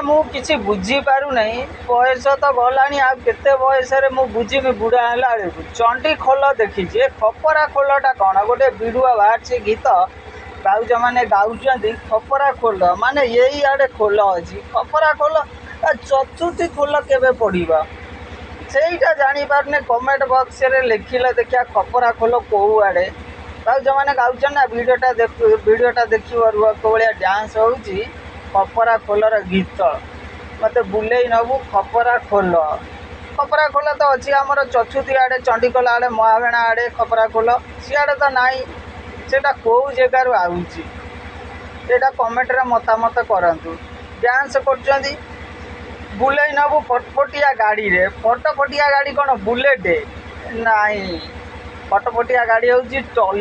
ମୁଁ କିଛି ବୁଝିପାରୁନି। ବୟସ ତ ଗଲାଣି, ଆଉ କେତେ ବୟସରେ ମୁଁ ବୁଝିମି ବୁଢ଼ା ହେଲା ବେଳକୁ। ଚଣ୍ଡୀ ଖୋଲ ଦେଖିଛି, ଏ ଖପରା ଖୋଲଟା କ'ଣ? ଗୋଟେ ଭିଡ଼ିଓ ବାହାରିଛି, ଗୀତ ଭାଉଜମାନେ ଗାଉଛନ୍ତି ଖପରା ଖୋଲ, ମାନେ ଏଇଆଡ଼େ ଖୋଲ ଅଛି। ଖପରା ଖୋଲ ଚତୁର୍ଥୀ ଖୋଲ କେବେ ପଡ଼ିବ ସେଇଟା ଜାଣିପାରୁନି। କମେଣ୍ଟ ବକ୍ସରେ ଲେଖିଲେ ଦେଖିବା ଖପରା ଖୋଲ କେଉଁ ଆଡ଼େ। ଭାଉଜମାନେ ଗାଉଛନ୍ତି ନା, ଭିଡ଼ିଓଟା ଦେଖିବ, ରୁହ କେଉଁଭଳିଆ ଡ୍ୟାନ୍ସ ହେଉଛି ଖପରା ଖୋଲର ଗୀତ। ମୋତେ ବୁଲେଇ ନେବୁ ଖପରା ଖୋଲ। ଖପରା ଖୋଲ ତ ଅଛି ଆମର ଚତୁର୍ଥୀ ଆଡ଼େ, ଚଣ୍ଡିଖୋଲ ଆଡ଼େ, ମହାବେଣା ଆଡ଼େ ଖପରା ଖୋଲ। ସିଆଡ଼େ ତ ନାହିଁ, ସେଇଟା କେଉଁ ଜାଗାରୁ ଆଉଛି ସେଇଟା କମେଣ୍ଟରେ ମତାମତ କରନ୍ତୁ। ଡ୍ୟାନ୍ସ କରୁଛନ୍ତି, ବୁଲେଇ ନେବୁ ଫଟଫଟିଆ ଗାଡ଼ିରେ। ଫଟଫଟିଆ ଗାଡ଼ି କ'ଣ ବୁଲେଟ୍? ନାହିଁ, ଫଟଫଟିଆ ଗାଡ଼ି ହେଉଛି ଟଲି।